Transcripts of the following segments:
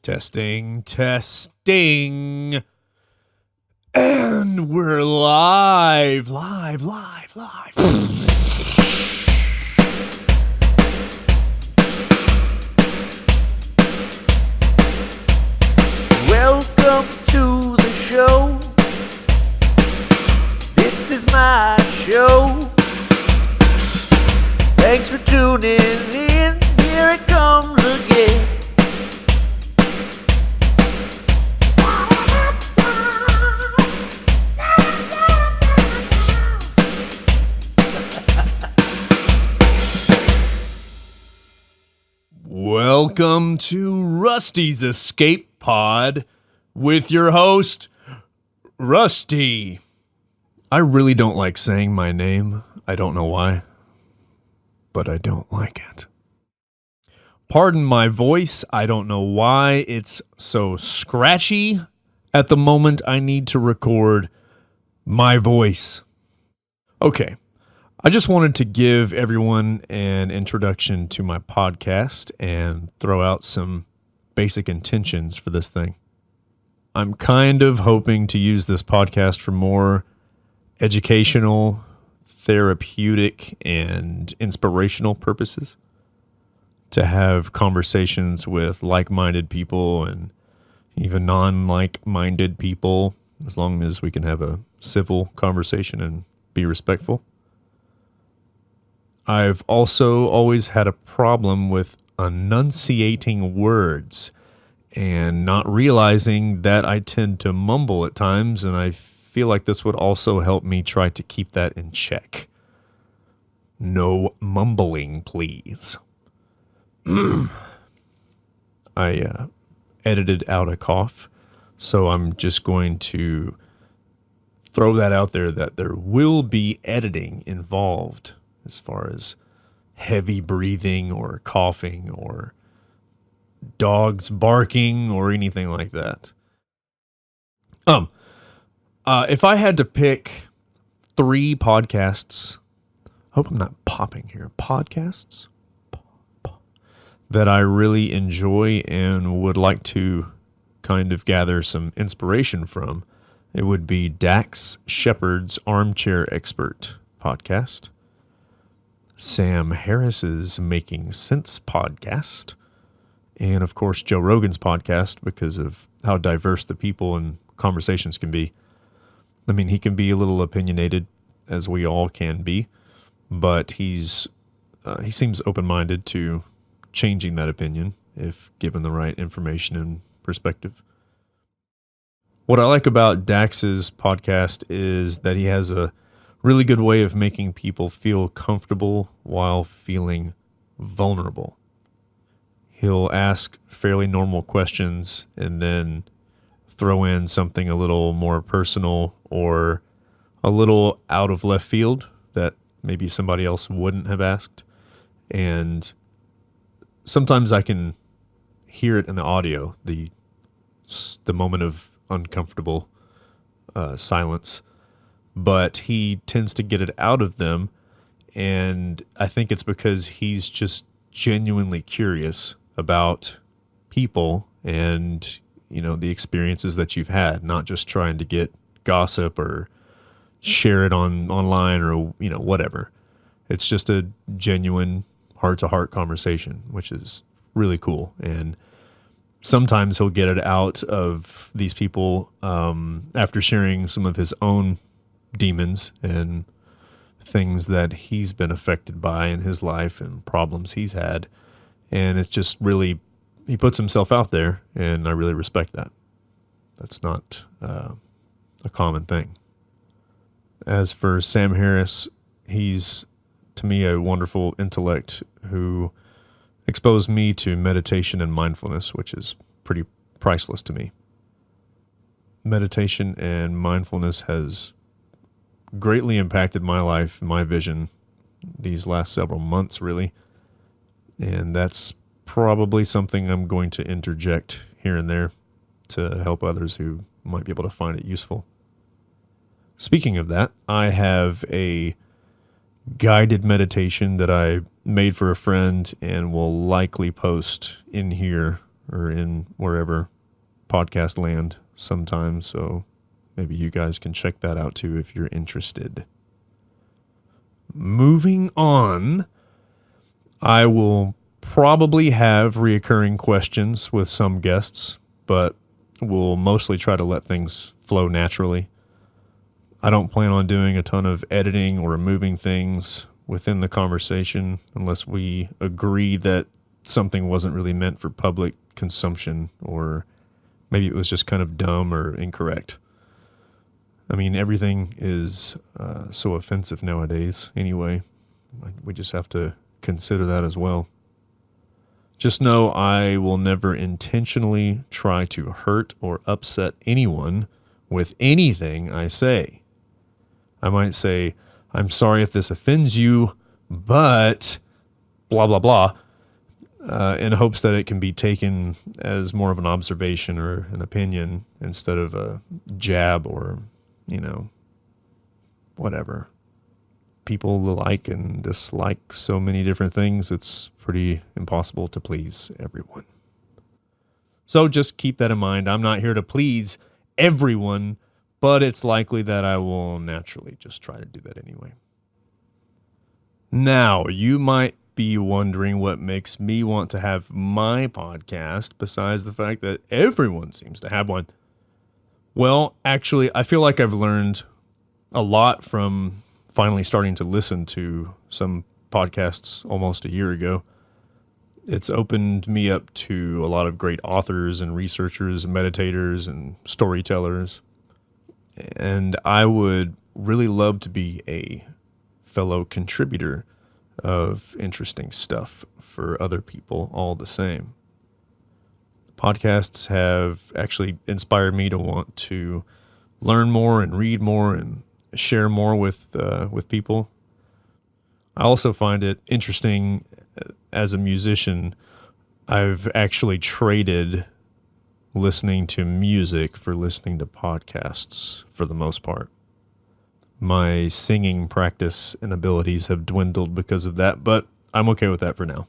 Testing, testing. And we're live. Welcome to the show. This is my show. Thanks for tuning in. Here it comes again. Welcome to Rusty's Escape Pod with your host, Rusty. I really don't like saying my name. I don't know why, but I don't like it. Pardon my voice. I don't know why it's so scratchy at the moment I need to record my voice. Okay. I just wanted to give everyone an introduction to my podcast and throw out some basic intentions for this thing. I'm kind of hoping to use this podcast for more educational, therapeutic, and inspirational purposes. To have conversations with like-minded people and even non-like-minded people, as long as we can have a civil conversation and be respectful. I've also always had a problem with enunciating words and not realizing that I tend to mumble at times, and I feel like this would also help me try to keep that in check. No mumbling, please. I edited out a cough, so I'm just going to throw that out there that there will be editing involved as far as heavy breathing or coughing or dogs barking or anything like that. If I had to pick 3 podcasts, I hope I'm not popping here, podcasts that I really enjoy and would like to kind of gather some inspiration from, it would be Dax Shepard's Armchair Expert podcast, Sam Harris's Making Sense podcast, and of course Joe Rogan's podcast because of how diverse the people and conversations can be. I mean, he can be a little opinionated, as we all can be, but he seems open-minded to changing that opinion if given the right information and perspective. What I like about Dax's podcast is that he has a really good way of making people feel comfortable while feeling vulnerable. He'll ask fairly normal questions and then throw in something a little more personal or a little out of left field that maybe somebody else wouldn't have asked. And sometimes I can hear it in the audio, the moment of uncomfortable silence. But he tends to get it out of them, and I think it's because he's just genuinely curious about people and, you know, the experiences that you've had, not just trying to get gossip or share it online or, you know, whatever. It's just a genuine heart-to-heart conversation, which is really cool. And sometimes he'll get it out of these people after sharing some of his own demons and things that he's been affected by in his life and problems he's had. And it's just really, he puts himself out there, and I really respect that. That's not a common thing. As for Sam Harris, he's, to me, a wonderful intellect who exposed me to meditation and mindfulness, which is pretty priceless to me. Meditation and mindfulness has greatly impacted my life, my vision, these last several months, really. And that's probably something I'm going to interject here and there to help others who might be able to find it useful. Speaking of that, I have a guided meditation that I made for a friend and will likely post in here or in wherever podcast land sometime. So maybe you guys can check that out too if you're interested. Moving on, I will probably have reoccurring questions with some guests, but we'll mostly try to let things flow naturally. I don't plan on doing a ton of editing or removing things within the conversation unless we agree that something wasn't really meant for public consumption, or maybe it was just kind of dumb or incorrect. I mean, everything is so offensive nowadays anyway. We just have to consider that as well. Just know I will never intentionally try to hurt or upset anyone with anything I say. I might say, I'm sorry if this offends you, but blah, blah, blah, in hopes that it can be taken as more of an observation or an opinion instead of a jab or, whatever. People like and dislike so many different things, it's pretty impossible to please everyone. So just keep that in mind. I'm not here to please everyone, but it's likely that I will naturally just try to do that anyway. Now, you might be wondering what makes me want to have my podcast besides the fact that everyone seems to have one. Well, actually, I feel like I've learned a lot from finally starting to listen to some podcasts almost a year ago. It's opened me up to a lot of great authors and researchers and meditators and storytellers. And I would really love to be a fellow contributor of interesting stuff for other people all the same. Podcasts have actually inspired me to want to learn more and read more and share more with people. I also find it interesting as a musician. I've actually traded listening to music for listening to podcasts for the most part. My singing practice and abilities have dwindled because of that, but I'm okay with that for now.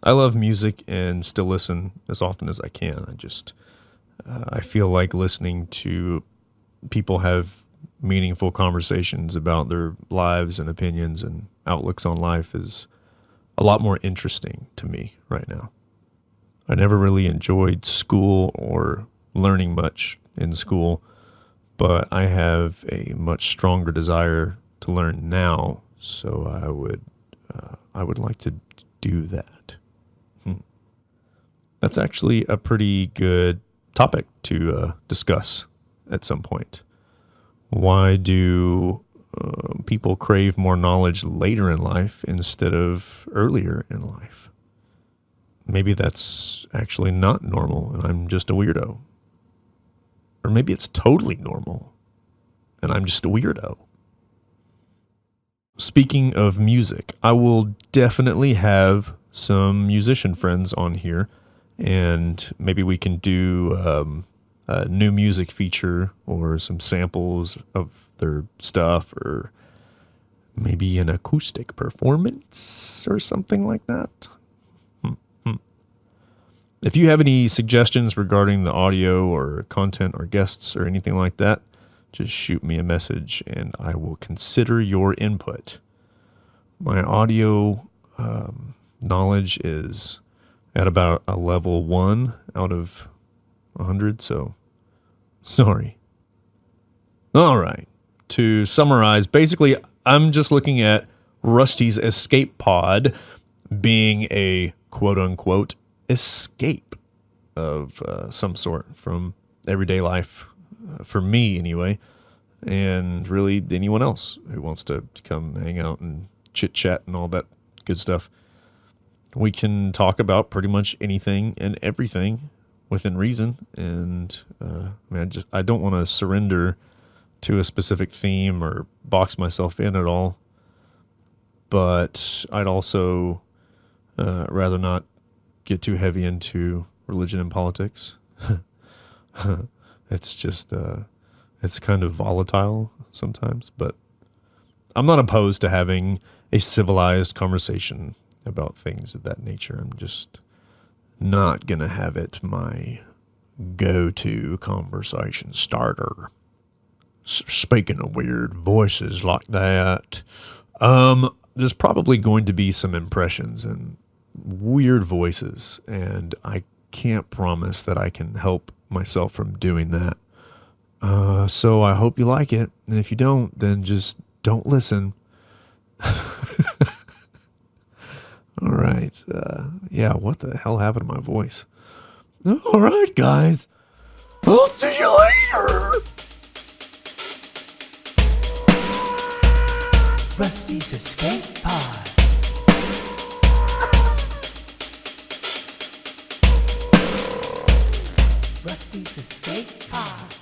I love music and still listen as often as I can. I feel like listening to people have meaningful conversations about their lives and opinions and outlooks on life is a lot more interesting to me right now. I never really enjoyed school or learning much in school, but I have a much stronger desire to learn now, so I would like to do that. That's actually a pretty good topic to discuss at some point. Why do people crave more knowledge later in life instead of earlier in life? Maybe that's actually not normal and I'm just a weirdo. Or maybe it's totally normal and I'm just a weirdo. Speaking of music, I will definitely have some musician friends on here, and maybe we can do a new music feature or some samples of their stuff, or maybe an acoustic performance or something like that. If you have any suggestions regarding the audio or content or guests or anything like that, just shoot me a message and I will consider your input. My audio knowledge is at about a level 1 out of 100, so sorry. All right. To summarize, basically, I'm just looking at Rusty's escape pod being a quote-unquote escape of some sort from everyday life, for me anyway, and really anyone else who wants to come hang out and chit-chat and all that good stuff. We can talk about pretty much anything and everything within reason, and I don't want to surrender to a specific theme or box myself in at all, but I'd also rather not get too heavy into religion and politics. It's just it's kind of volatile sometimes, but I'm not opposed to having a civilized conversation about things of that nature. I'm just not going to have it my go-to conversation starter. Speaking of weird voices like that, there's probably going to be some impressions and weird voices, and I can't promise that I can help myself from doing that. So I hope you like it, and if you don't, then just don't listen. All right. Yeah, what the hell happened to my voice? All right, guys. I'll see you later. Rusty's Escape Pod. Rusty's Escape Pod.